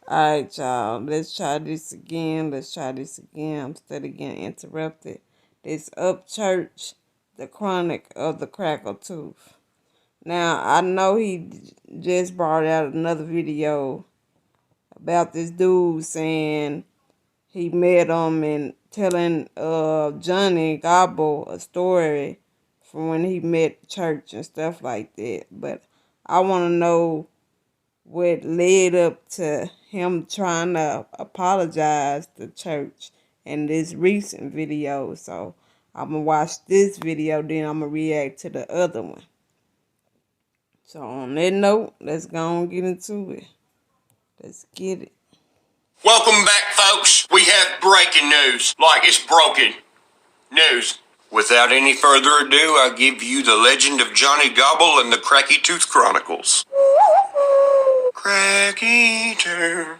Alright, y'all. Let's try this again. I'm still getting interrupted. This Upchurch, the Chronic of the Crackle Tooth. Now, I know he just brought out another video about this dude saying he met him and telling Johnny Gobble a story from when he met church and stuff like that. But I want to know what led up to him trying to apologize to church in this recent video. So I'm going to watch this video, then I'm going to react to the other one. So on that note, let's go and get into it. Let's get it. Welcome back, folks. We have breaking news. Like it's broken news. Without any further ado, I give you the legend of Johnny Gobble and the Crackie Tooth Chronicles. Crackie Tooth.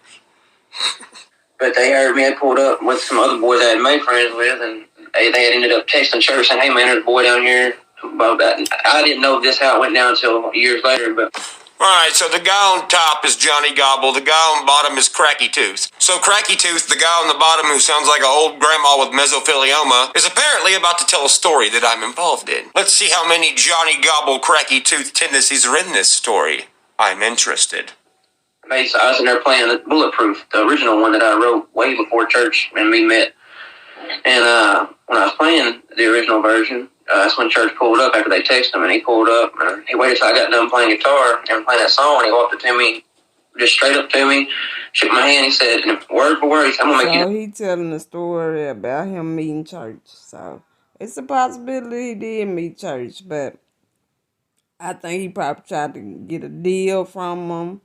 But they heard me. I pulled up with some other boys I had made friends with, and they had ended up texting church saying, "Hey man, there's a boy down here." About that. I didn't know this how it went down until years later, but. Alright, so the guy on top is Johnny Gobble, the guy on bottom is Crackie Tooth. So Crackie Tooth, the guy on the bottom who sounds like an old grandma with mesothelioma, is apparently about to tell a story that I'm involved in. Let's see how many Johnny Gobble Crackie Tooth tendencies are in this story. I'm interested. I was in there playing the Bulletproof, the original one that I wrote way before church and me met. And when I was playing the original version, that's when church pulled up after they texted him, and he pulled up. And he waited till I got done playing guitar and playing that song, and he walked up to me, just straight up to me, shook my hand. He said, word for word, he said, "I'm gonna make you." So he telling the story about him meeting church. So it's a possibility he did meet church, but I think he probably tried to get a deal from him,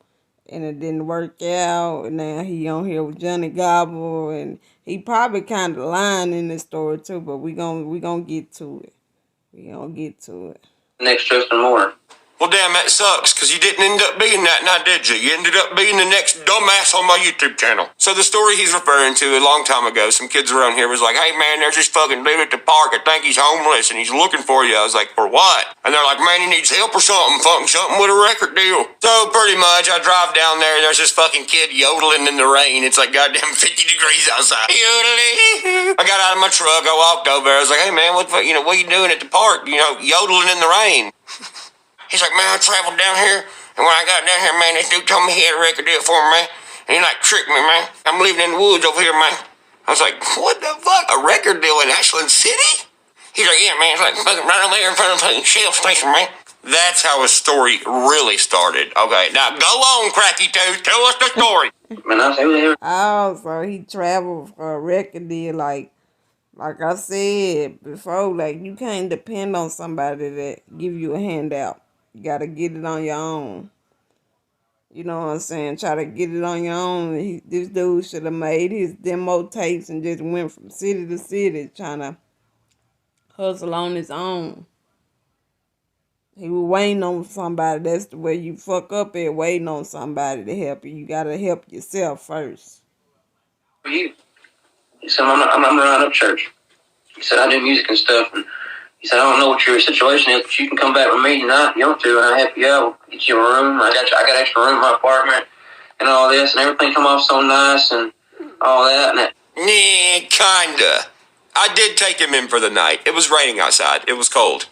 and it didn't work out. And now he on here with Johnny Gobble, and he probably kind of lying in this story too. But we gonna get to it. We gonna get to it. Next Justin Moore. Well, damn, that sucks, because you didn't end up being that, now did you? You ended up being the next dumbass on my YouTube channel. So the story he's referring to, a long time ago, some kids around here was like, "Hey, man, there's this fucking dude at the park. I think he's homeless, and he's looking for you." I was like, "For what?" And they're like, "Man, he needs help or something with a record deal." So pretty much, I drive down there, and there's this fucking kid yodeling in the rain. It's like goddamn 50 degrees outside. Yodeling. I got out of my truck, I walked over, I was like, "Hey, man, what are you doing at the park? Yodeling in the rain." He's like, "Man, I traveled down here, and when I got down here, man, this dude told me he had a record deal for me, man. And he, tricked me, man. I'm living in the woods over here, man." I was like, "What the fuck? A record deal in Ashland City?" He's like, "Yeah, man, it's like fucking right over there in front of the Shell station, man." That's how his story really started. Okay, now go on, Crackie Tooth. Tell us the story. Oh, so he traveled for a record deal, like I said before, like you can't depend on somebody that give you a handout. You gotta get it on your own. You know what I'm saying? Try to get it on your own. This dude should have made his demo tapes and just went from city to city trying to hustle on his own. He was waiting on somebody. That's the way you fuck up at, waiting on somebody to help you. You gotta help yourself first. He said, I'm around Upchurch. He said, "I do music and stuff." And he said, "I don't know what your situation is, but you can come back with me tonight if you want to, and I'll help you out. Get you a room. I got extra room in my apartment and all this, and everything come off so nice and all that." Yeah, kinda. I did take him in for the night. It was raining outside. It was cold.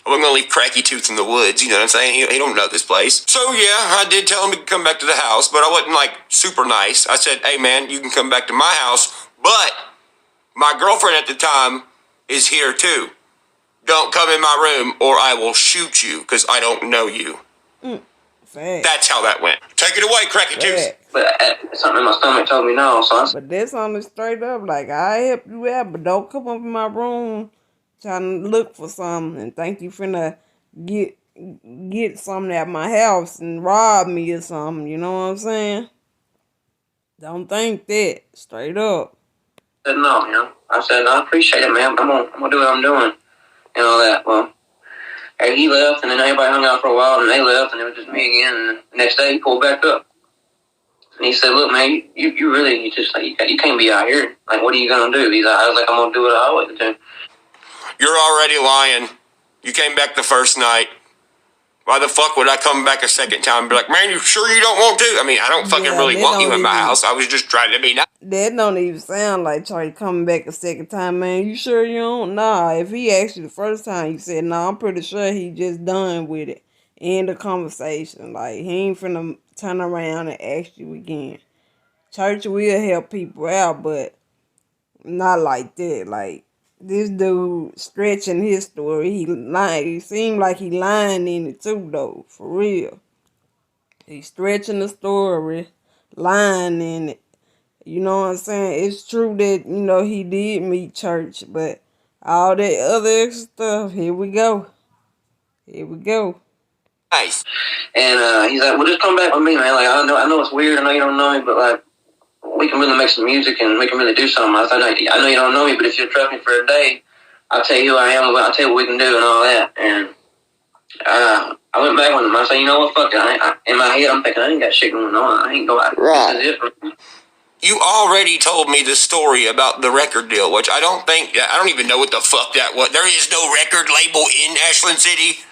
I wasn't gonna leave Crackie Tooth in the woods, you know what I'm saying? He don't know this place. So yeah, I did tell him to come back to the house, but I wasn't super nice. I said, "Hey man, you can come back to my house, but my girlfriend at the time is here too. Don't come in my room or I will shoot you because I don't know you." That's how that went. Take it away, Crackie Tooth. But something in my stomach told me no, so But that's on the straight up, like, I help you out, but don't come up in my room trying to look for something and think you finna get something at my house and rob me or something, you know what I'm saying? Don't think that, straight up. I said no, I said, "I appreciate it, man. I'm gonna do what I'm doing," and all that. Well, he left, and then everybody hung out for a while, and they left, and it was just me again. And the next day, he pulled back up, and he said, "Look, man, you really, you can't be out here. Like, what are you gonna do?" I was like, "I'm gonna do what I always do." You're already lying. You came back the first night. Why the fuck would I come back a second time and be like, man, you sure you don't want to? I mean, I don't fucking really want you in my house. I was just trying to be nice. That don't even sound like Charlie coming back a second time, man. You sure you don't? Nah, if he asked you the first time, you said, nah, I'm pretty sure he just done with it. End the conversation. Like, he ain't finna turn around and ask you again. Church will help people out, but not like that. Like, this dude stretching his story. He lying. He seemed like he lying in it too, though. For real. He stretching the story, lying in it. You know what I'm saying? It's true that, he did meet church, but all that other extra stuff, here we go. Here we go. Nice. And he's like, well, just come back with me, man. Like, I know it's weird. I know you don't know me, but, like, we can really make some music and we can really do something. I said, I know you don't know me, but if you'll trust me for a day, I'll tell you who I am, I'll tell you what we can do and all that. And I went back with him. I said, you know what, fuck it. In my head, I'm thinking, I ain't got shit going on. I ain't going out. Right. This is it for me. You already told me the story about the record deal, which I don't even know what the fuck that was. There is no record label in Ashland City.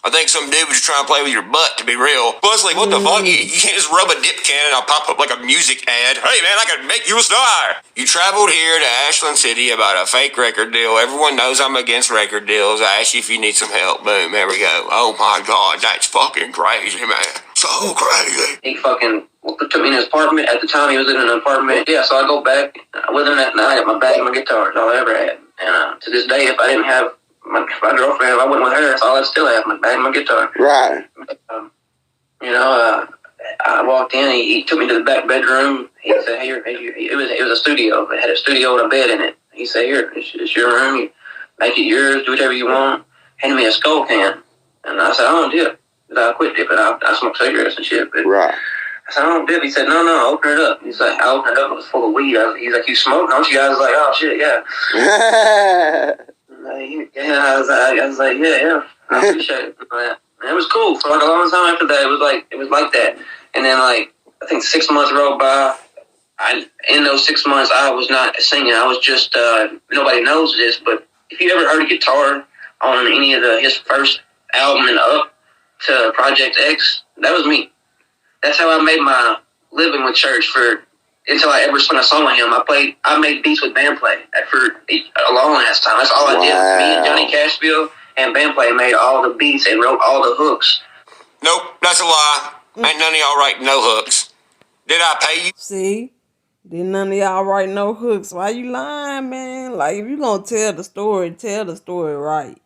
I think some dude was trying to play with your butt, to be real. Plus, like, what the fuck? You can't just rub a dip can and I'll pop up like a music ad. Hey, man, I can make you a star. You traveled here to Ashland City about a fake record deal. Everyone knows I'm against record deals. I asked you if you need some help. Boom, there we go. Oh, my God, that's fucking crazy, man. So crazy. He fucking took me in his apartment. At the time, he was in an apartment. Yeah, so I go back with him that night. I got my bag and my guitar. That's all I ever had. And to this day, if I didn't have my girlfriend, if I went with her, that's all I still have, my bag and my guitar. Right. I walked in, he took me to the back bedroom. He said, here, it was a studio. It had a studio with a bed in it. He said, here, it's your room. You make it yours, do whatever you want. Handed me a skull can. And I said, I don't dip. I quit dipping. I smoke cigarettes and shit. But right. I said, I don't dip. He said, no, open it up. He's like, I opened it up. It was full of weed. He's like, you smoke, don't you? I was like, oh, shit, yeah. I was like, yeah. I appreciate it. It was cool. For like a long time after that, it was like that. And then, like, I think 6 months rolled by. In those 6 months, I was not singing. I was just, nobody knows this, but if you ever heard a guitar on any of his first album and up to Project X, that was me. That's how I made my living with church until I ever spent a song with him. I made beats with Bandplay for a long ass time. That's all I did. Me and Johnny Cashville and Bandplay made all the beats and wrote all the hooks. Nope, that's a lie. Ain't none of y'all write no hooks. Did I pay you? See? Did none of y'all write no hooks. Why you lying, man? Like, if you gonna tell the story right.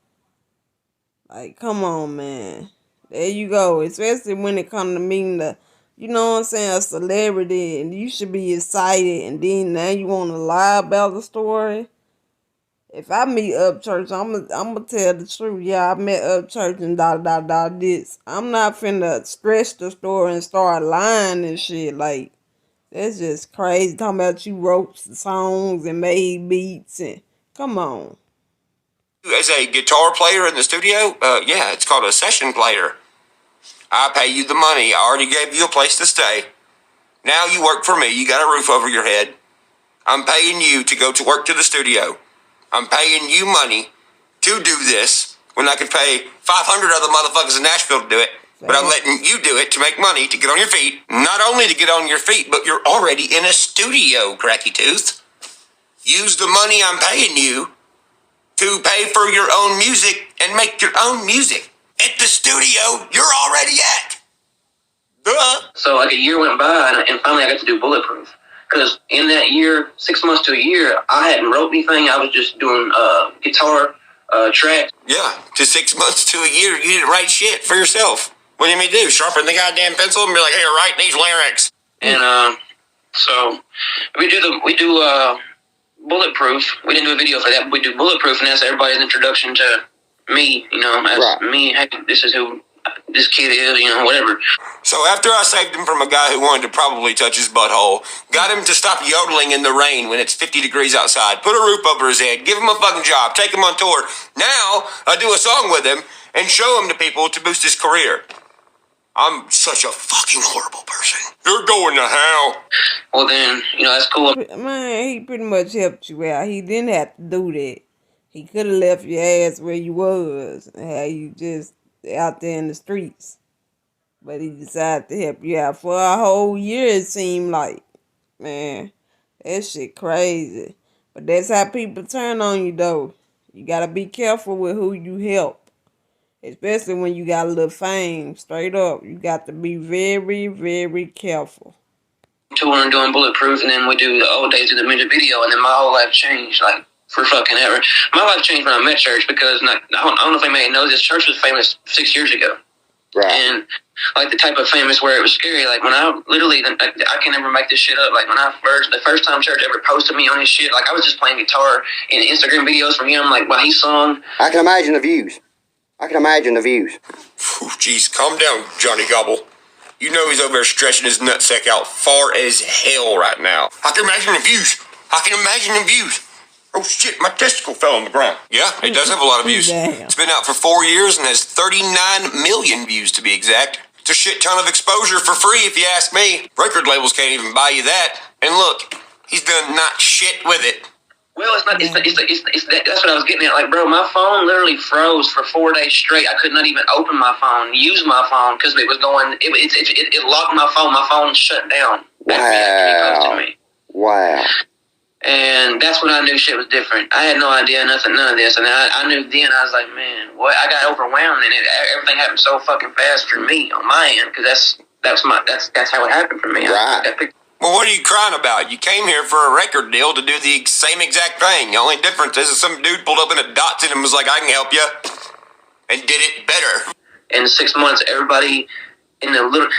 Like, come on, man. There you go. Especially when it comes to meeting you know what I'm saying, a celebrity, and you should be excited, and then now you want to lie about the story. If I meet Upchurch, I'm gonna tell the truth. Yeah, I met Upchurch and this. I'm not finna stretch the story and start lying and shit. Like, that's just crazy. Talking about you wrote songs and made beats and come on. As a guitar player in the studio, yeah, it's called a session player. I pay you the money. I already gave you a place to stay. Now you work for me. You got a roof over your head. I'm paying you to go to work to the studio. I'm paying you money to do this when I could pay 500 other motherfuckers in Nashville to do it. But I'm letting you do it to make money, to get on your feet. Not only to get on your feet, but you're already in a studio, Cracky Tooth. Use the money I'm paying you to pay for your own music and make your own music at the studio you're already at. Duh. So like a year went by, and finally I got to do Bulletproof. Because in that year, 6 months to a year, I hadn't wrote anything. I was just doing guitar tracks. Yeah, to 6 months to a year, you didn't write shit for yourself. What do you mean do? Sharpen the goddamn pencil and be like, hey, write these lyrics. And so we do Bulletproof. We didn't do a video for that, but we do Bulletproof, and that's everybody's introduction to me, as me. Hey, this is who this kid is, whatever. So after I saved him from a guy who wanted to probably touch his butthole, got him to stop yodeling in the rain when it's 50 degrees outside, put a roof over his head, give him a fucking job, take him on tour. Now I do a song with him and show him to people to boost his career. I'm such a fucking horrible person. You're going to hell. Well then, that's cool. Man, he pretty much helped you out. He didn't have to do that. He could have left your ass where you was and how you just out there in the streets. But he decided to help you out for a whole year, it seemed like. Man, that shit crazy. But that's how people turn on you, though. You gotta be careful with who you help. Especially when you got a little fame. Straight up. You got to be very, very careful. Touring, doing Bulletproof, and then we do the old days of the music video, and then my whole life changed, like, for fucking ever. My life changed when I met Church, because, I don't know if anybody knows this, Church was famous 6 years ago. Right. And, like, the type of famous where it was scary, like, when I can never make this shit up, like, the first time Church ever posted me on his shit, like, I was just playing guitar in Instagram videos from him, like, while he sung. I can imagine the views. Jeez, calm down, Johnny Gobble. You know he's over there stretching his nutsack out far as hell right now. I can imagine the views. Oh shit, my testicle fell on the ground. Yeah, it does have a lot of views. Damn. It's been out for 4 years and has 39 million views to be exact. It's a shit ton of exposure for free if you ask me. Record labels can't even buy you that. And look, he's done not shit with it. Well, it's not. It's that's what I was getting at. Like, bro, my phone literally froze for 4 days straight. I could not even open my phone, use my phone, because it was going. It locked my phone. My phone shut down. Wow. And that's when I knew shit was different. I had no idea none of this, and I knew then. I was like, man, what? I got overwhelmed, and everything happened so fucking fast for me on my end, because that's how it happened for me. Right. Well, what are you crying about? You came here for a record deal to do the same exact thing. The only difference is some dude pulled up in a Datsun and was like, I can help you, and did it better. In 6 months, everybody in the little...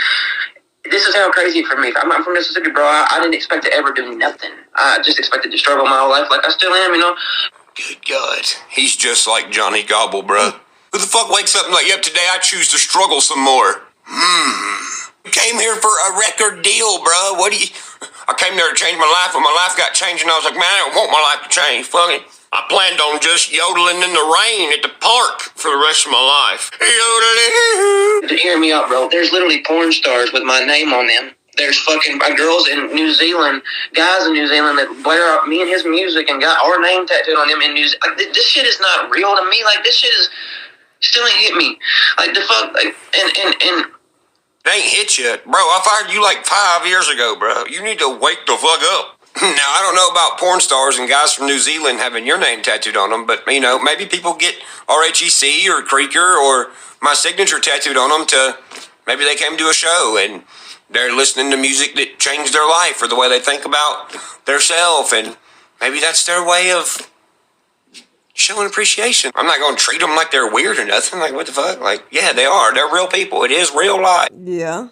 This is how crazy for me. I'm from Mississippi, bro. I didn't expect to ever do nothing. I just expected to struggle my whole life like I still am, you know? Good God. He's just like Johnny Gobble, bro. Who the fuck wakes up and like, yep, today I choose to struggle some more? Came here for a record deal, bro. What do you... I came there to change my life, and my life got changed, and I was like, man, I don't want my life to change. Fuck it. I planned on just yodeling in the rain at the park for the rest of my life. Yodeling. Hear me out, bro. There's literally porn stars with my name on them. There's fucking girls in New Zealand, guys in New Zealand that blare out me and his music and got our name tattooed on them in New Zealand. Like, this shit is not real to me. Like, this shit is... Still ain't hit me. Like, the fuck... Like, and They ain't hit you. Bro, I fired you like 5 years ago, bro. You need to wake the fuck up. Now, I don't know about porn stars and guys from New Zealand having your name tattooed on them, but, you know, maybe people get RHEC or Creaker or my signature tattooed on them to... Maybe they came to a show and they're listening to music that changed their life or the way they think about theirself, and maybe that's their way of showing appreciation. I'm not going to treat them like they're weird or nothing. Like, what the fuck? Like, yeah, they are. They're real people. It is real life. Yeah.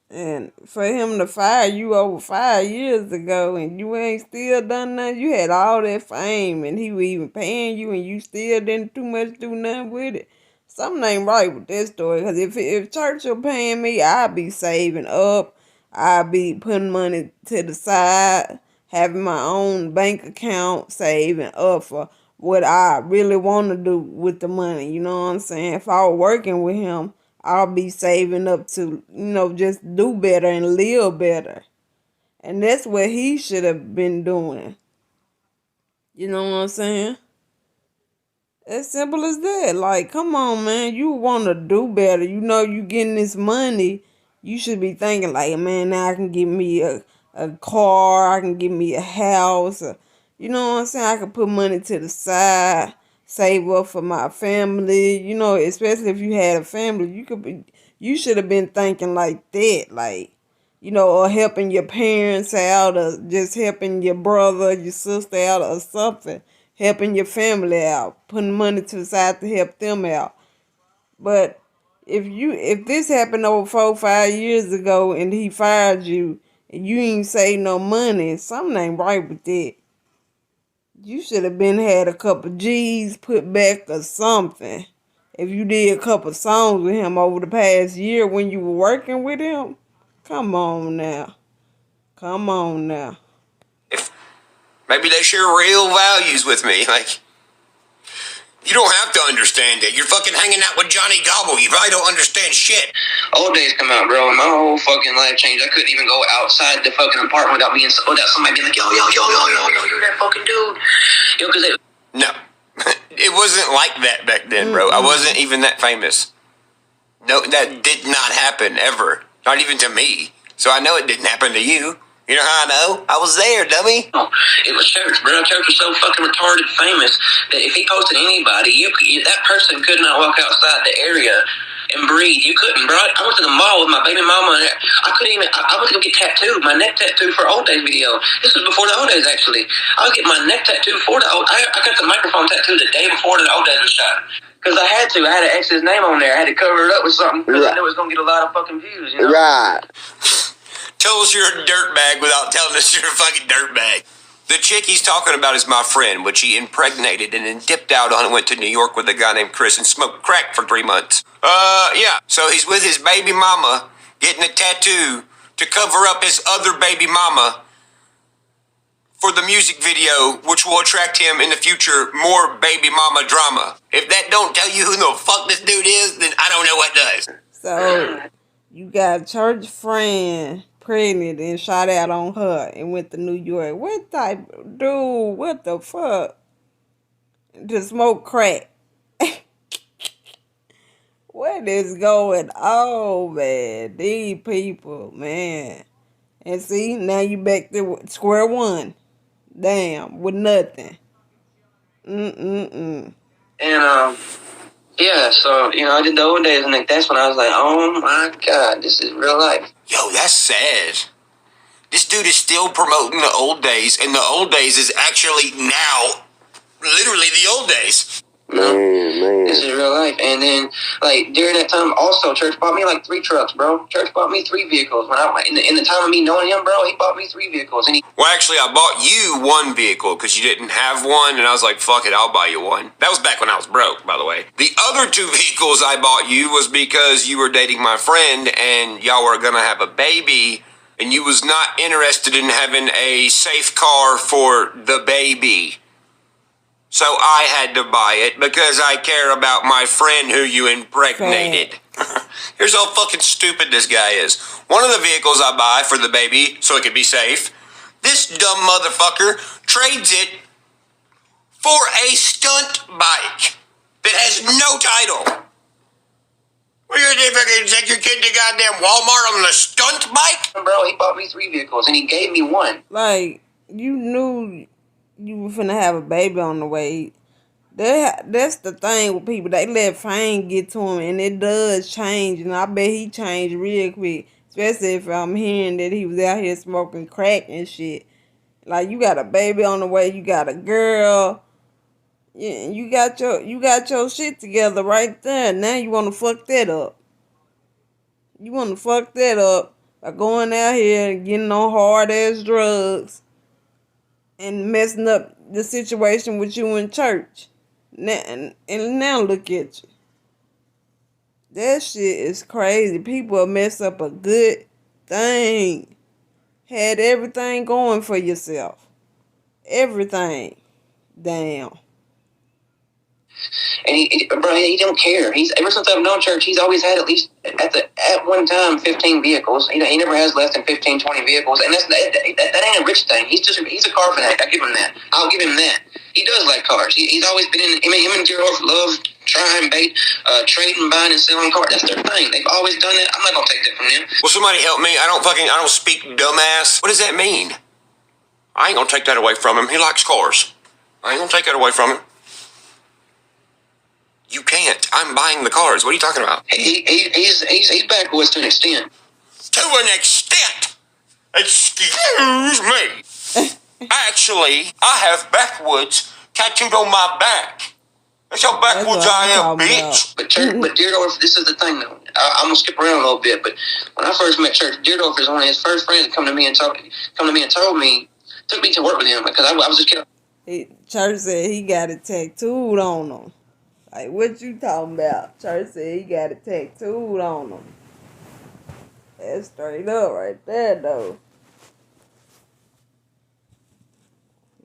And for him to fire you over 5 years ago and you ain't still done nothing, you had all that fame and he was even paying you and you still didn't too much do nothing with it. Something ain't right with this story, because if Churchill paying me, I'd be saving up. I'd be putting money to the side, having my own bank account, saving up for what I really want to do with the money. You know what I'm saying? If I were working with him, I'll be saving up to, just do better and live better. And that's what he should have been doing. You know what I'm saying? As simple as that. Like, come on, man. You want to do better. You getting this money. You should be thinking, like, man, now I can get me a car. I can get me a house. You know what I'm saying? I can put money to the side. Save up for my family. Especially if you had a family. You should have been thinking like that. Like, or helping your parents out. Or just helping your brother, your sister out or something. Helping your family out, putting money to the side to help them out. But if this happened over 4 or 5 years ago and he fired you and you ain't saved no money, something ain't right with that. You should have had a couple G's put back or something. If you did a couple songs with him over the past year when you were working with him, come on now. Maybe they share real values with me. Like, you don't have to understand it. You're fucking hanging out with Johnny Gobble. You probably don't understand shit. Old days come out, bro, and my whole fucking life changed. I couldn't even go outside the fucking apartment without somebody being like, yo, you're that fucking dude. Because No. It wasn't like that back then, bro. I wasn't even that famous. No, that did not happen ever. Not even to me. So I know it didn't happen to you. You know how I know? I was there, dummy. Oh, it was Church, bro. Church was so fucking retarded famous that if he posted anybody, that person could not walk outside the area and breathe. You couldn't, bro. I went to the mall with my baby mama. And I couldn't even. I went to go get tattooed. My neck tattoo for Old Days video. This was before the Old Days, actually. I was getting my neck tattooed for the Old. I got the microphone tattooed the day before the Old Days was shot. Because I had to. I had to X his name on there. I had to cover it up with something because I knew it was going to get a lot of fucking views, you know? Right. Tell us you're a dirtbag without telling us you're a fucking dirtbag. The chick he's talking about is my friend, which he impregnated and then dipped out on and went to New York with a guy named Chris and smoked crack for 3 months. Yeah. So he's with his baby mama getting a tattoo to cover up his other baby mama for the music video, which will attract him in the future more baby mama drama. If that don't tell you who the fuck this dude is, then I don't know what does. So, you got a church friend pregnant and shot out on her and went to New York. What type of dude? What the fuck? To smoke crack. What is going on, man? These people, man. And see, now you back to square one. Damn, with nothing. And, yeah, so, you know, I did the Old Days, and like, that's when I was like, oh my God, this is real life. Yo, that's sad. This dude is still promoting the Old Days, and the Old Days is actually now literally the Old Days. Man. This is real life. And then, like, during that time, also, Church bought me, like, 3 trucks, bro. Church bought me 3 vehicles. When in the time of me knowing him, bro, he bought me 3 vehicles. And Well, actually, I bought you 1 vehicle because you didn't have one, and I was like, fuck it, I'll buy you one. That was back when I was broke, by the way. The other 2 vehicles I bought you was because you were dating my friend, and y'all were gonna have a baby, and you was not interested in having a safe car for the baby. So I had to buy it because I care about my friend who you impregnated. Here's how fucking stupid this guy is. One of the vehicles I buy for the baby so it could be safe, this dumb motherfucker trades it for a stunt bike that has no title. What are you gonna do, fucking take your kid to goddamn Walmart on the stunt bike? bro, he bought me 3 vehicles, and he gave me 1. Like, you knew you were finna have a baby on the way. That's the thing with people. They let fame get to them, and it does change. And I bet he changed real quick. Especially if I'm hearing that he was out here smoking crack and shit. Like, you got a baby on the way. You got a girl. Yeah, you got your shit together right there. Now you want to fuck that up. You want to fuck that up by going out here and getting on hard ass drugs and messing up the situation with you in church. And now look at you. That shit is crazy. People mess up a good thing. Had everything going for yourself. Everything. Damn. And he don't care. Ever since I've known Church, he's always had at least at one time 15 vehicles. He never has less than 15, 20 vehicles, and that ain't a rich thing. He's a car fanatic. I give him that. I'll give him that. He does like cars. He's always been in. Him and Gerald love trying, bait, trading, buying, and selling cars. That's their thing. They've always done that. I'm not gonna take that from them. Will somebody help me? I don't speak dumbass. What does that mean? I ain't gonna take that away from him. He likes cars. I ain't gonna take that away from him. You can't. I'm buying the cars. What are you talking about? He's backwoods to an extent. To an extent. Excuse me. Actually, I have backwoods tattooed on my back. That's how backwoods I am, bitch. But Deerdorf, this is the thing though. I'm gonna skip around a little bit, but when I first met Church, Deerdorf is one of his first friends to come to me and took me to work with him because I was just kidding. Church said he got it tattooed on him. Like, what you talking about? Church said he got it tattooed on him. That's straight up right there, though.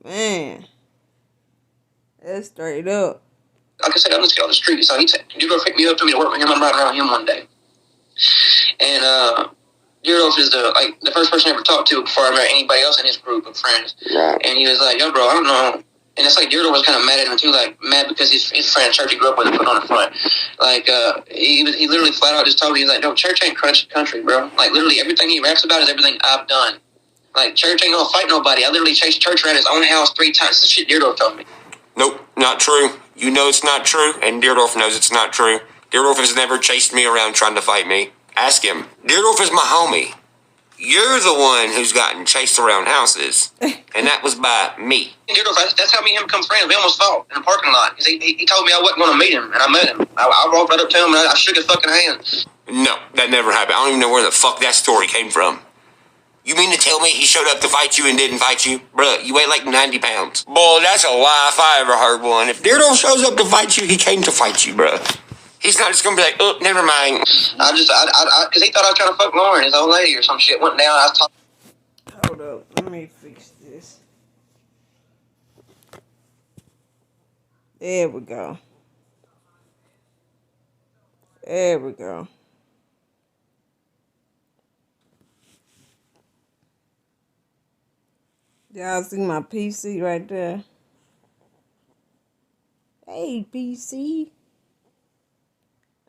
Man. That's straight up. Like I said, I'm just on the street, so Deerdorf picked me up, took me to work with him. I'm riding around him one day. And Deerdorf is the first person I ever talked to before I met anybody else in his group of friends. Right. And he was like, yo, bro, I don't know And it's like Deardorff was kind of mad at him too, like mad because his friend at church he grew up with put on the front. Like he literally flat out just told me, he's like, no, church ain't country, bro. Like literally everything he raps about is everything I've done. Like church ain't gonna fight nobody. I literally chased church around his own house 3 times. This is shit Deardorff told me. Nope, not true. You know it's not true, and Deardorff knows it's not true. Deardorff has never chased me around trying to fight me. Ask him. Deardorff is my homie. You're the one who's gotten chased around houses, and that was by me. Deardorff, that's how me and him become friends. We almost fought in the parking lot. He told me I wasn't going to meet him, and I met him. I walked right up to him, and I shook his fucking hand. No, that never happened. I don't even know where the fuck that story came from. You mean to tell me he showed up to fight you and didn't fight you? Bruh, you weigh like 90 pounds. Boy, that's a lie if I ever heard one. If Deardorff shows up to fight you, he came to fight you, bruh. He's not just gonna be like, oh, never mind. Because he thought I was trying to fuck Lauren, his old lady or some shit. Went down, I was talking. Hold up, let me fix this. There we go. There we go. Y'all see my PC right there? Hey, PC.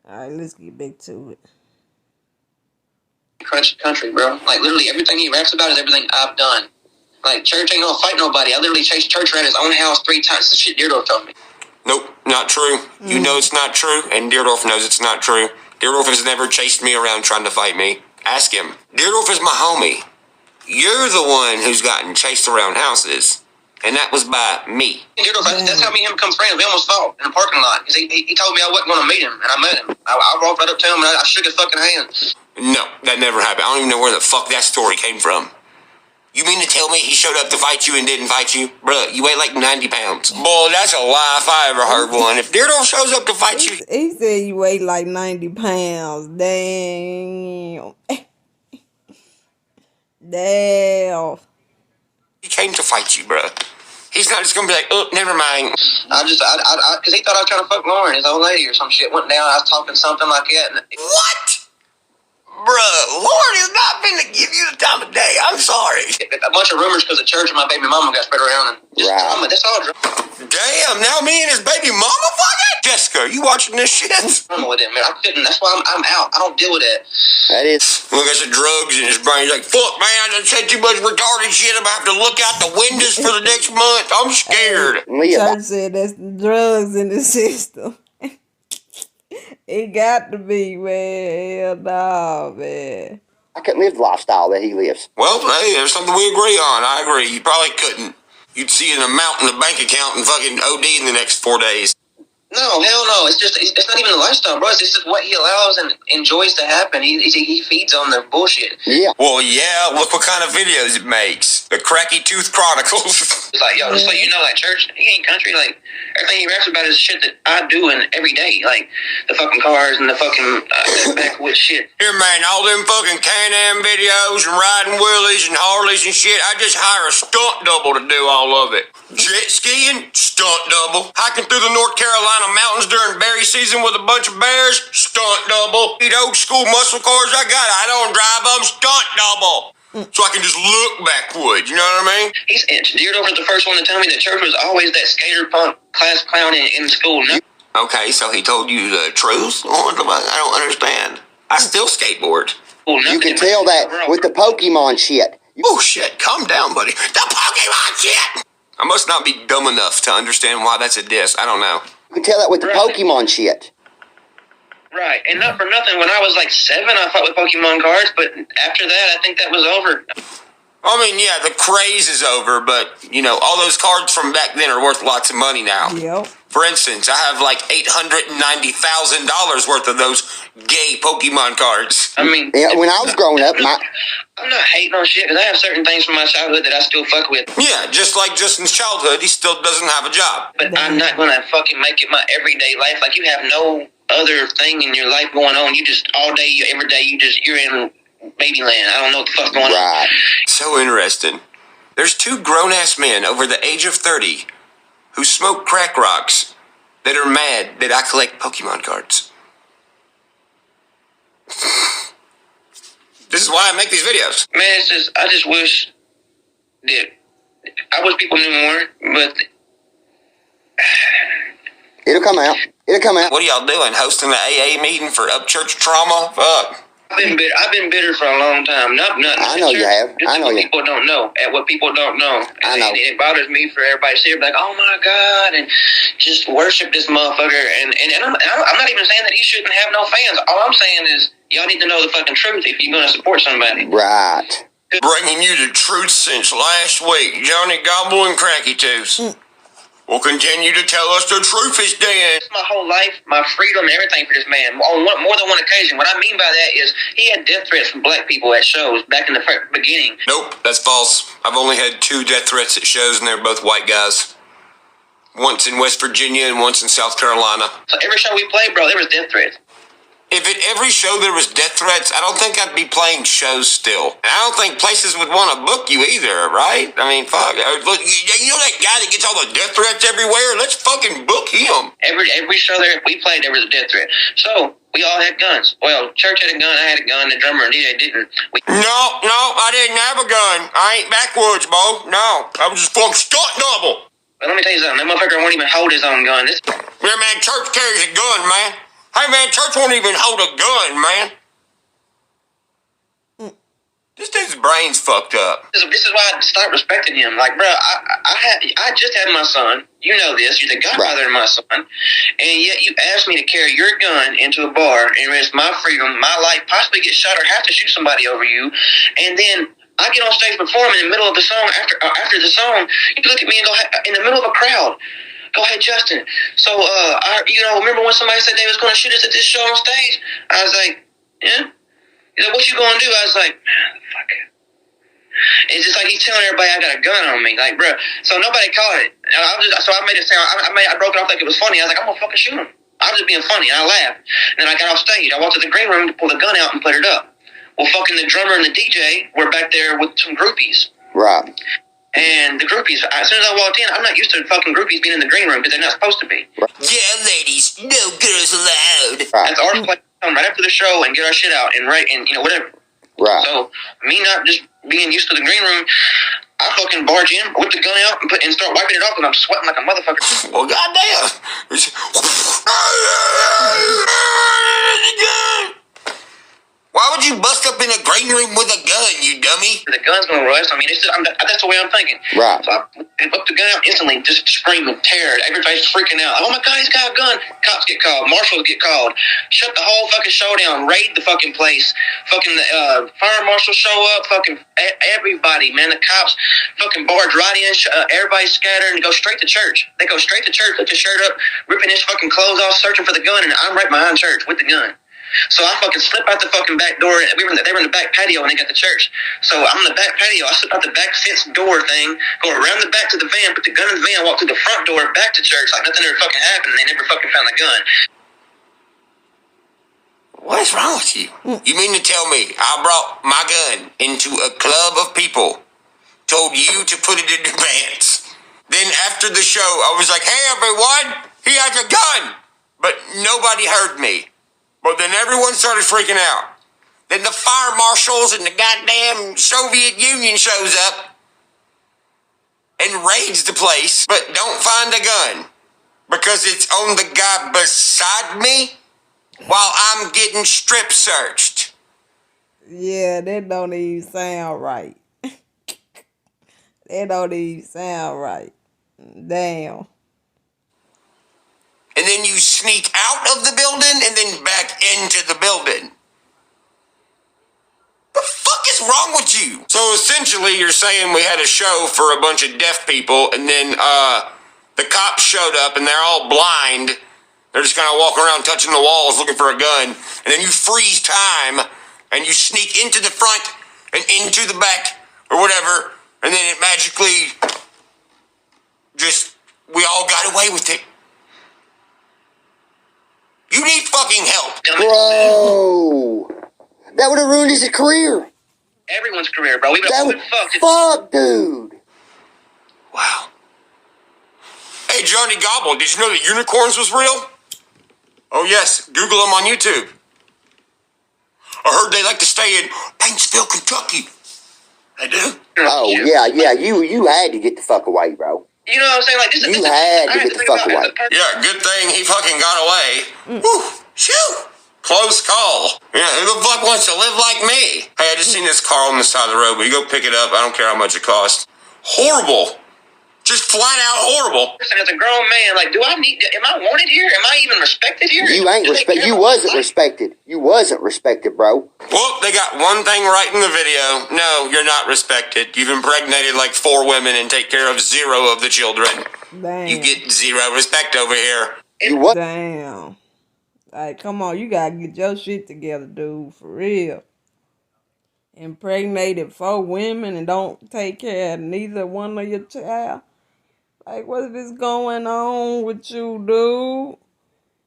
Alright, let's get back to it. Country, bro. Like, literally everything he raps about is everything I've done. Like, church ain't gonna fight nobody. I literally chased church around his own house 3 times. This shit Deardorff told me. Nope, not true. You know it's not true, and Deardorff knows it's not true. Deardorff has never chased me around trying to fight me. Ask him. Deardorff is my homie. You're the one who's gotten chased around houses, and that was by me. Deardorff, that's how me and him become friends. We almost fought in the parking lot. He told me I wasn't going to meet him, and I met him. I walked right up to him, and I shook his fucking hand. No, that never happened. I don't even know where the fuck that story came from. You mean to tell me he showed up to fight you and didn't fight you? Bruh, you weigh like 90 pounds. Boy, that's a lie if I ever heard one. If Deardorff shows up to fight you... He said you weigh like 90 pounds. Damn. Damn. He came to fight you, bruh. He's not just gonna be like, oh, never mind. Because he thought I was trying to fuck Lauren, his old lady or some shit. Went down, I was talking something like that. And What? Bruh, Lord has not been to give you the time of day. I'm sorry. a bunch of rumors because the church and my baby mama got spread around. And just drama, that's all drama. Damn, now me and his baby mama fucking? Jessica, are you watching this shit? I'm with it, man. I couldn't. That's why I'm out. I don't deal with that. That is. Look at the drugs in his brain. He's like, fuck, man, I done said too much retarded shit. I'm about to look out the windows for the next month. I'm scared. Church said that's the drugs in the system. It got to be, man. Hell no, man. I couldn't live the lifestyle that he lives. Well, hey, there's something we agree on. I agree. You probably couldn't. You'd see an amount in the bank account and fucking OD in the next 4 days. No, hell no. It's not even the lifestyle, bro. It's just what he allows and enjoys to happen. He feeds on their bullshit. Yeah. Well, yeah, look what kind of videos it makes. The Crackie Chronicles. It's like, yo, just so you know, like, church, he ain't country. Like, everything he raps about is shit that I do in every day. Like, the fucking cars and the fucking backwoods shit. Here, man, all them fucking Can-Am videos and riding Willys and Harleys and shit, I just hire a stunt double to do all of it. Jet skiing, stunt double. Hiking through the North Carolina mountains during berry season with a bunch of bears, stunt double. These old school muscle cars I got, I don't drive them, stunt double. So I can just look backwoods, you know what I mean? Deardorff was the first one to tell me that church was always that skater punk class clown in school. No? Okay, so he told you the truth? I don't understand. I still skateboard. You can tell that with the Pokemon shit. Oh shit, calm down, buddy. The Pokemon shit! I must not be dumb enough to understand why that's a diss. I don't know. You can tell that with the Pokemon shit. Right, and not for nothing, when I was like 7, I fought with Pokemon cards, but after that, I think that was over. I mean, yeah, the craze is over, but, you know, all those cards from back then are worth lots of money now. Yep. For instance, I have like $890,000 worth of those gay Pokemon cards. I mean... Yeah, when I was growing up, I'm not hating on shit, because I have certain things from my childhood that I still fuck with. Yeah, just like Justin's childhood, he still doesn't have a job. But I'm not going to fucking make it my everyday life. Like, you have no other thing in your life going on. You just, all day, every day, you're in... Babyland. I don't know what the fuck's going on. So interesting. There's 2 grown-ass men over the age of 30 who smoke crack rocks that are mad that I collect Pokemon cards. This is why I make these videos. Man, I just wish that I wish people knew more, but It'll come out. It'll come out. What are y'all doing? Hosting an AA meeting for Upchurch trauma? Fuck. I've been bitter for a long time. I know you have. I know you. People don't know. At what people don't know. I know. It bothers me for everybody to sit here like, oh my God, and just worship this motherfucker. And I'm not even saying that he shouldn't have no fans. All I'm saying is y'all need to know the fucking truth if you're going to support somebody. Right. Bringing you the truth since last week. Johnny Gobble and Crackie Tooth will continue to tell us the truth is dead. My whole life, my freedom, everything for this man. On more than one occasion. What I mean by that is he had death threats from black people at shows back in the beginning. Nope, that's false. I've only had 2 death threats at shows, and they're both white guys. Once in West Virginia and once in South Carolina. So every show we played, bro, there was death threats. If at every show there was death threats, I don't think I'd be playing shows still. And I don't think places would want to book you either, right? I mean, fuck. Look, you know that guy that gets all the death threats everywhere? Let's fucking book him. Every show there we played, there was a death threat. So we all had guns. Well, Church had a gun, I had a gun, the drummer and DJ didn't. No, I didn't have a gun. I ain't backwoods, Bo. No, I was just fucking stunt double. But let me tell you something, that motherfucker won't even hold his own gun. Yeah, man, Church carries a gun, man. Hey, man, Church won't even hold a gun, man. This dude's brain's fucked up. This is why I stopped respecting him. Like, bro, I just had my son. You know this. You're the godfather of my son. And yet you asked me to carry your gun into a bar and risk my freedom, my life, possibly get shot or have to shoot somebody over you. And then I get on stage performing in the middle of the song. After the song, you look at me and go, in the middle of a crowd, go ahead, Justin. So, remember when somebody said they was going to shoot us at this show on stage? I was like, yeah. He's like, what you going to do? I was like, fuck it. It's just like he's telling everybody I got a gun on me. Like, bro. So nobody caught it. So I made it sound, I broke it off like it was funny. I was like, I'm going to fucking shoot him. I was just being funny. And I laughed. And then I got off stage. I walked to the green room to pull the gun out and put it up. Well, fucking the drummer and the DJ were back there with some groupies. Right. And the groupies, as soon as I walked in, I'm not used to fucking groupies being in the green room because they're not supposed to be. Right. Yeah, ladies, no girls allowed. Right. That's our place to come right after the show and get our shit out and whatever. Right. So me not just being used to the green room, I fucking barge in, whip the gun out, and start wiping it off, and I'm sweating like a motherfucker. Well, goddamn. Why would you bust up in a green room with a gun, you dummy? The gun's gonna rust. I mean, that's the way I'm thinking. Right. So I whip the gun out instantly, just screaming, terror. Everybody's freaking out. Oh my God, he's got a gun. Cops get called. Marshals get called. Shut the whole fucking show down. Raid the fucking place. Fucking fire marshals show up. Fucking everybody, man. The cops fucking barge right in. Everybody's scattered and go straight to church. They go straight to church, put the shirt up, ripping his fucking clothes off, searching for the gun, and I'm right behind church with the gun. So I fucking slip out the fucking back door. They were in the back patio when they got to church. So I'm in the back patio. I slip out the back fence door thing, go around the back to the van, put the gun in the van, walk through the front door back to church like nothing ever fucking happened. They never fucking found the gun. What's wrong with you? You mean to tell me I brought my gun into a club of people, told you to put it in your pants. Then after the show, I was like, hey everyone, he has a gun. But nobody heard me. But then everyone started freaking out. Then the fire marshals and the goddamn Soviet Union shows up and raids the place, but don't find a gun because it's on the guy beside me while I'm getting strip searched. Yeah, that don't even sound right. That don't even sound right. Damn. And then you sneak out of the building and then back into the building. The fuck is wrong with you? So essentially you're saying we had a show for a bunch of deaf people and then the cops showed up and they're all blind. They're just kind of walking around touching the walls looking for a gun. And then you freeze time and you sneak into the front and into the back or whatever. And then it magically we all got away with it. You need fucking help. Bro, that would have ruined his career. Everyone's career, bro. Fuck, dude. Wow. Hey, Johnny Gobble, did you know that unicorns was real? Oh, yes. Google them on YouTube. I heard they like to stay in Paintsville, Kentucky. They do? Oh, yeah. You had to get the fuck away, bro. You know what I'm saying? Like, this You is had to I have get to the think fuck about away. the person. Yeah, good thing he fucking got away. Whew, shoo. Close call. Yeah, who the fuck wants to live like me? Hey, I just seen this car on the side of the road. Will you go pick it up? I don't care how much it costs. Horrible. Just flat out horrible. As a grown man, like, am I wanted here? Am I even respected here? You ain't respected. You wasn't respected. You wasn't respected, bro. Well, they got one thing right in the video. No, you're not respected. You've impregnated like 4 women and take care of 0 of the children. Damn. You get 0 respect over here. You what? Damn. Like, come on, you gotta get your shit together, dude, for real. Impregnated 4 women and don't take care of neither one of your child. Like, what is going on with you, dude?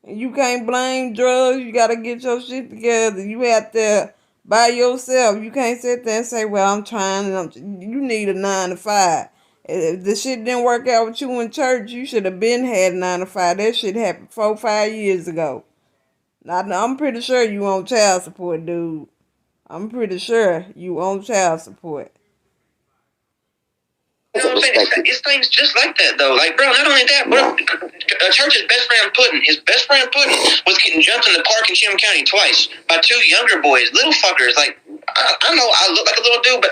And you can't blame drugs. You gotta get your shit together. You have to by yourself. You can't sit there and say, well, I'm trying. You need a 9 to 5. If the shit didn't work out with you in church, you should have been had a 9 to 5. That shit happened 4, 5 years ago. Now, I'm pretty sure you on child support, dude. I'm pretty sure you on child support. You know what I'm saying? It's things just like that, though. Like, bro, not only that, bro, Church's best friend Puddin', his best friend Puddin' was getting jumped in the park in Cheatham County twice by 2 younger boys, little fuckers. Like, I know I look like a little dude, but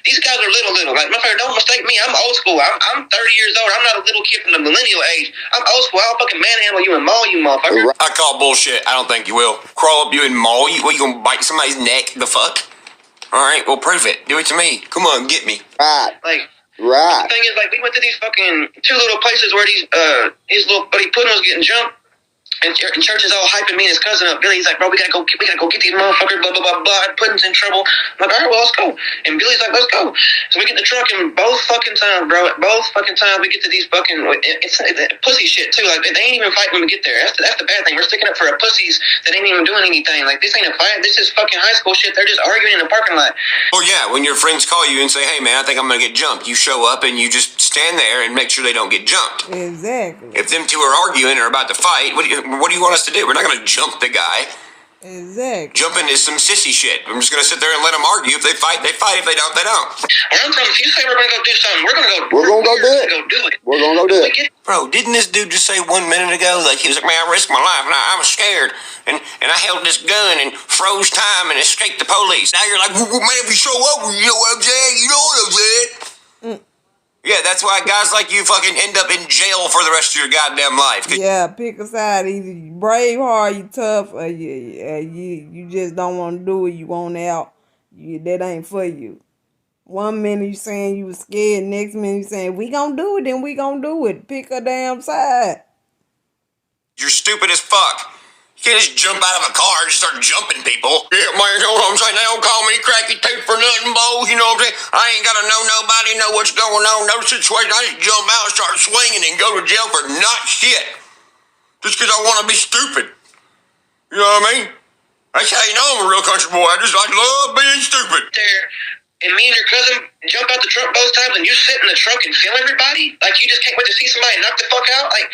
these guys are little. Like, my friend, don't mistake me. I'm old school. I'm 30 years old. I'm not a little kid from the millennial age. I'm old school. I'll fucking manhandle you and maul you, motherfucker. I call bullshit. I don't think you will. Crawl up you and maul you. What, you gonna bite somebody's neck? The fuck? All right, well, prove it. Do it to me. Come on, get me. Right. Like, Right. the thing is, like, we went to these fucking 2 little places where his little buddy Puddin' was getting jumped. And Church is all hyping me and his cousin up. Billy's like, bro, we gotta go get these motherfuckers, blah, blah, blah, blah. Puddin's in trouble. I'm like, all right, well, let's go. And Billy's like, let's go. So we get in the truck, and both fucking times we get to these fucking, it's pussy shit, too. Like, they ain't even fighting when we get there. That's the bad thing. We're sticking up for a pussies that ain't even doing anything. Like, this ain't a fight. This is fucking high school shit. They're just arguing in the parking lot. Well, yeah, when your friends call you and say, hey, man, I think I'm gonna get jumped, you show up and you just stand there and make sure they don't get jumped. Exactly. If them 2 are arguing or about to fight, what do you want us to do? We're not going to jump the guy. Exactly. Jumping is some sissy shit. I'm just going to sit there and let them argue. If they fight, they fight. If they don't, they don't. Where I'm from, if you say we're going to go do something, we're going to go do it. We're going to go do it. Bro, didn't this dude just say 1 minute ago, like, he was like, man, I risked my life, and I was scared, and I held this gun and froze time and escaped the police. Now you're like, well, man, if you show up, you know what I'm saying? You know what I'm saying? Yeah, that's why guys like you fucking end up in jail for the rest of your goddamn life. Yeah, pick a side. Either you brave hard, you tough, or you just don't want to do it. You want out. That ain't for you. 1 minute you saying you was scared, next minute you saying we gonna do it, then we gonna do it. Pick a damn side. You're stupid as fuck. You can't just jump out of a car and just start jumping people. Yeah, man, you know what I'm saying? They don't call me Crackie Tooth for nothing, boys. You know what I'm saying? I ain't gotta know nobody, know what's going on, no situation. I just jump out and start swinging and go to jail for not shit. Just because I want to be stupid. You know what I mean? That's how you know I'm a real country boy. I love being stupid. There, and me and your cousin jump out the truck both times, and you sit in the truck and film everybody? Like, you just can't wait to see somebody knock the fuck out? Like,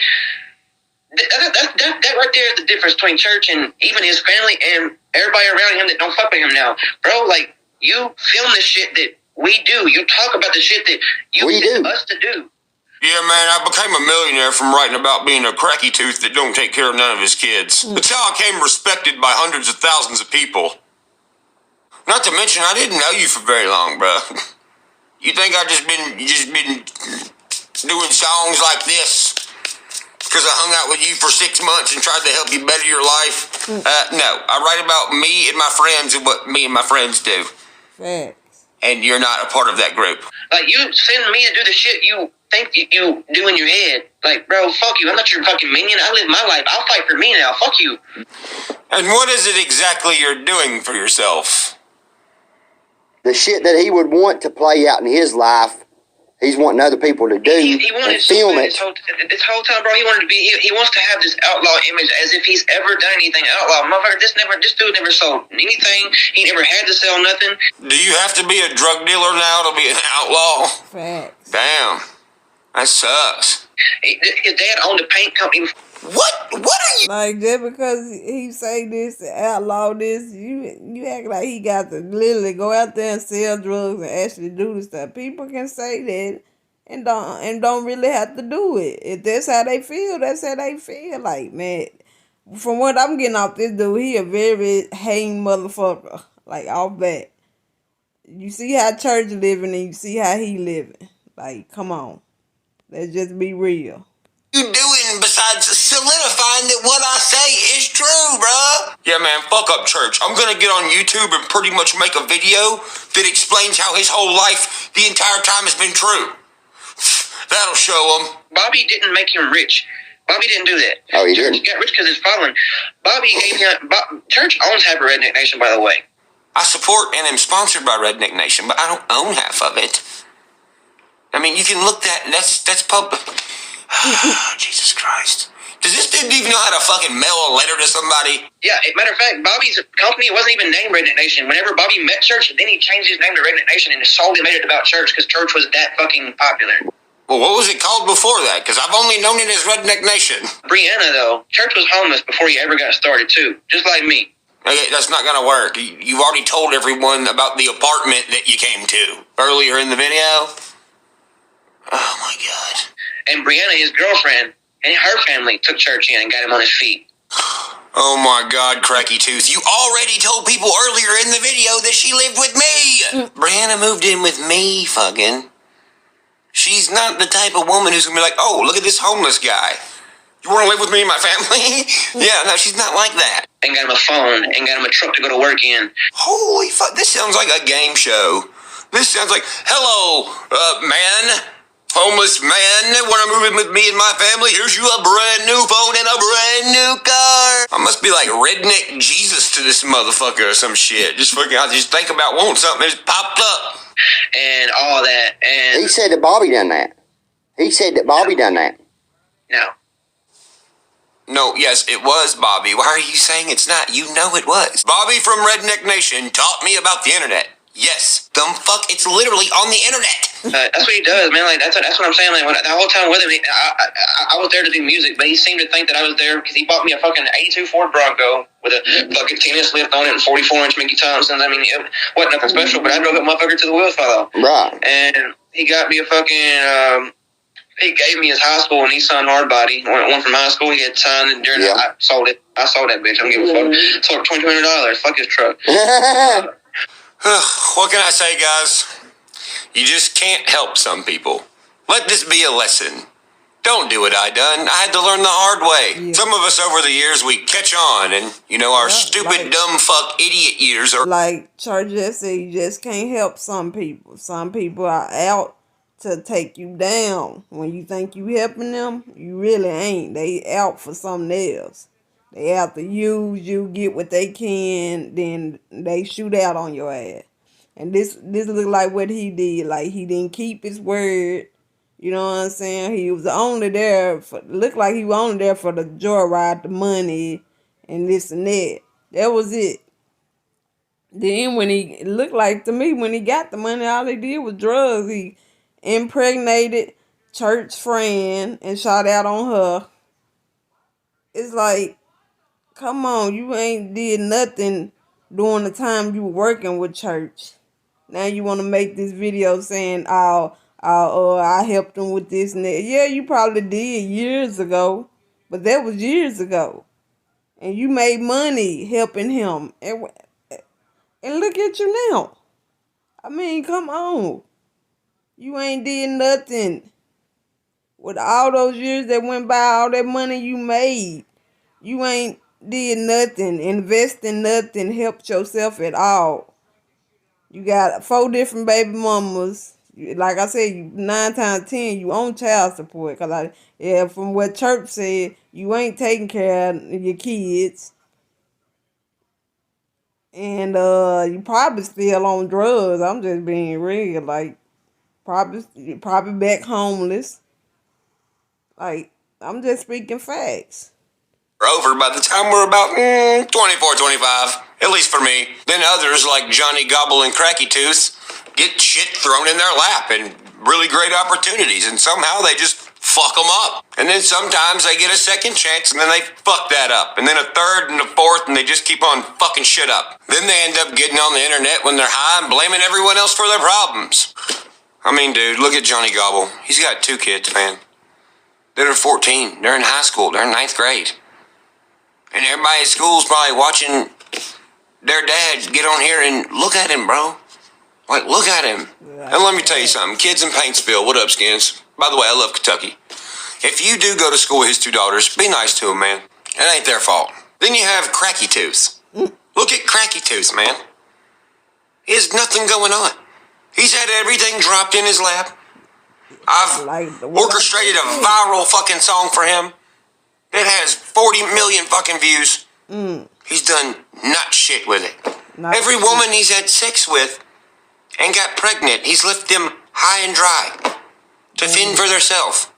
that right there is the difference between Church and even his family and everybody around him that don't fuck with him now. Bro, like, you film the shit that we do. You talk about the shit that you want us to do. Yeah, man, I became a millionaire from writing about being a cracky tooth that don't take care of none of his kids. That's how I came respected by hundreds of thousands of people. Not to mention, I didn't know you for very long, bro. You think I just been doing songs like this because I hung out with you for 6 months and tried to help you better your life? No, I write about me and my friends and what me and my friends do. Facts. And you're not a part of that group. Like, you send me to do the shit you think you do in your head. Like, bro, fuck you. I'm not your fucking minion. I live my life. I'll fight for me now. Fuck you. And what is it exactly you're doing for yourself? The shit that he would want to play out in his life, he's wanting other people to do he wanted and film it. This whole time, bro, he wanted to be. He wants to have this outlaw image as if he's ever done anything outlaw. Motherfucker, this dude never sold anything. He never had to sell nothing. Do you have to be a drug dealer now to be an outlaw? Facts. Damn. That sucks. His dad owned a paint company. What are you? Like, just because he say this and outlaw this, you act like he got to literally go out there and sell drugs and actually do the stuff. People can say that and don't really have to do it. If that's how they feel, that's how they feel. Like, man, from what I'm getting off this dude, he a very hating motherfucker. Like, off that. You see how church living and you see how he living. Like, come on. Let's just be real. You doing besides solidifying that what I say is true, bruh? Yeah, man, fuck Upchurch. I'm gonna get on YouTube and pretty much make a video that explains how his whole life the entire time has been true. That'll show him. Bobby didn't make him rich. Bobby didn't do that. Oh, he Church didn't? got rich because his following. Bobby gave him. Church owns half of Redneck Nation, by the way. I support and am sponsored by Redneck Nation, but I don't own half of it. I mean, you can look that's public. Jesus Christ. Does this dude even know how to fucking mail a letter to somebody? Yeah, matter of fact, Bobby's company wasn't even named Redneck Nation. Whenever Bobby met Church, then he changed his name to Redneck Nation and solely made it about Church because Church was that fucking popular. Well, what was it called before that? Because I've only known it as Redneck Nation. Brianna, though, Church was homeless before he ever got started, too. Just like me. Okay, that's not gonna work. You've already told everyone about the apartment that you came to earlier in the video. Oh my god. And Brianna, his girlfriend, and her family took Church in and got him on his feet. Oh my god, Crackie Tooth. You already told people earlier in the video that she lived with me! Brianna moved in with me, fucking. She's not the type of woman who's gonna be like, oh, look at this homeless guy. You wanna live with me and my family? Yeah, no, she's not like that. And got him a phone and got him a truck to go to work in. Holy fuck, this sounds like a game show. This sounds like, hello, man. Homeless man, wanna move in with me and my family? Here's you a brand new phone and a brand new car. I must be like redneck Jesus to this motherfucker or some shit. Just fucking, I just think about wanting something that just popped up. And all that, and... He said that Bobby done that. He said that Bobby done that. No. No, yes, it was Bobby. Why are you saying it's not? You know it was. Bobby from Redneck Nation taught me about the internet. Yes, dumb fuck, it's literally on the internet. That's what he does, man. Like that's what I'm saying. Like the whole time with him, I was there to do music, but he seemed to think that I was there because he bought me a fucking '82 Ford Bronco with a fucking 10-inch lift on it and 44-inch Mickey Thompsons. I mean, it wasn't nothing special, but I drove that motherfucker to the wheels fell off. Right. And he got me a fucking. He gave me his high school Nissan hardbody. One from high school. He had signed it during. I sold it. I sold that bitch. I don't give a fuck. Sold it $2,200. Fuck his truck. What can I say, guys? You just can't help some people. Let this be a lesson. Don't do what I done. I had to learn the hard way. Yeah. Some of us over the years, we catch on and, our stupid, dumb fuck, idiot years are... Like Church just said, you just can't help some people. Some people are out to take you down. When you think you helping them, you really ain't. They out for something else. They have to use you, get what they can, then they shoot out on your ass. And this look like what he did. Like, he didn't keep his word. You know what I'm saying? He was only there looked like he was only there for the joyride, the money, and this and that. That was it. Then it looked like to me, when he got the money, all he did was drugs. He impregnated church friend and shot out on her. It's like, come on, you ain't did nothing during the time you were working with church. Now you want to make this video saying, I helped him with this and that. Yeah, you probably did years ago, but that was years ago. And you made money helping him. And look at you now. I mean, come on. You ain't did nothing. With all those years that went by, all that money you made, you ain't did nothing, invest in nothing, helped yourself at all. You got 4 different baby mamas. Like I said, 9 times 10, you own child support. Cause from what church said, you ain't taking care of your kids. And you probably still on drugs. I'm just being real. Like, probably back homeless. Like, I'm just speaking facts. Over by the time we're about 24, 25, at least for me. Then others like Johnny Gobble and Cracky Tooth get shit thrown in their lap and really great opportunities, and somehow they just fuck them up. And then sometimes they get a second chance and then they fuck that up, and then a third and a fourth, and they just keep on fucking shit up. Then they end up getting on the internet when they're high and blaming everyone else for their problems. I mean, dude, look at Johnny Gobble. He's got 2 kids, man. They're 14. They're in high school. They're in 9th grade. And everybody at school's probably watching their dad get on here and look at him, bro. Like, look at him. And let me tell you something. Kids in Paintsville, what up, Skins? By the way, I love Kentucky. If you do go to school with his 2 daughters, be nice to them, man. It ain't their fault. Then you have Crackie Tooth. Look at Crackie Tooth, man. He has nothing going on. He's had everything dropped in his lap. I've orchestrated a viral fucking song for him. It has 40 million fucking views. He's done nut shit with it. Every woman he's had sex with and got pregnant, he's left them high and dry to fend for themselves.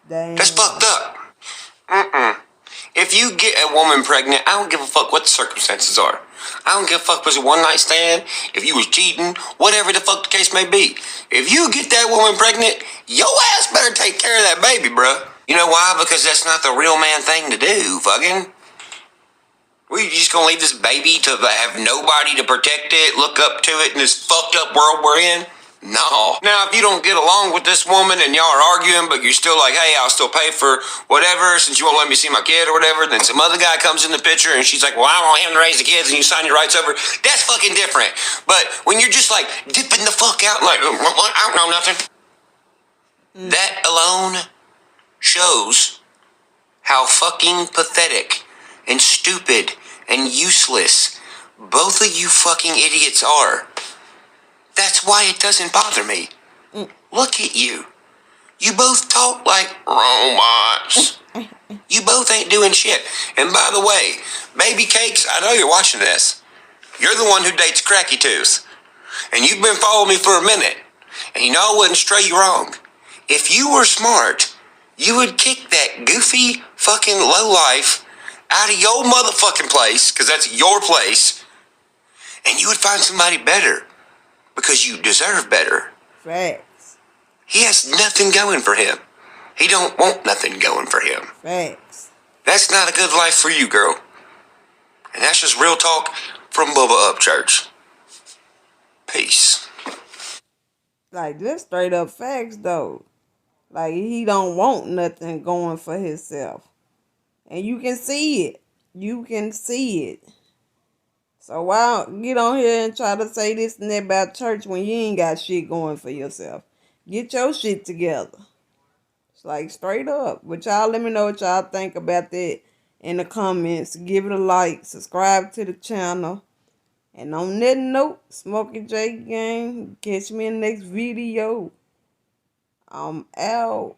That's fucked up. If you get a woman pregnant, I don't give a fuck what the circumstances are. I don't give a fuck if it was a one-night stand, if you was cheating, whatever the fuck the case may be. If you get that woman pregnant, your ass better take care of that baby, bruh. You know why? Because that's not the real man thing to do, fucking. We just gonna leave this baby to have nobody to protect it, look up to it in this fucked up world we're in? No. Now, if you don't get along with this woman and y'all are arguing, but you're still like, hey, I'll still pay for whatever since you won't let me see my kid or whatever, then some other guy comes in the picture and she's like, well, I want him to raise the kids and you sign your rights over. That's fucking different. But when you're just like dipping the fuck out like, I don't know nothing. That alone shows how fucking pathetic and stupid and useless both of you fucking idiots are. That's why it doesn't bother me. Look at you. You both talk like robots. You both ain't doing shit. And by the way, Baby Cakes, I know you're watching this. You're the one who dates Crackie Tooth. And you've been following me for a minute. And you know I wouldn't stray you wrong. If you were smart, you would kick that goofy fucking lowlife out of your motherfucking place, because that's your place, and you would find somebody better. Because you deserve better. Facts. He has nothing going for him. He don't want nothing going for him. Facts. That's not a good life for you, girl. And that's just real talk from Bubba Upchurch. Peace. Like, just straight up facts, though. Like, he don't want nothing going for himself. And you can see it. You can see it. So why get on here and try to say this and that about church when you ain't got shit going for yourself? Get your shit together. It's like straight up. But y'all let me know what y'all think about that in the comments. Give it a like. Subscribe to the channel. And on that note, Smokey J Gang. Catch me in the next video. I'm out.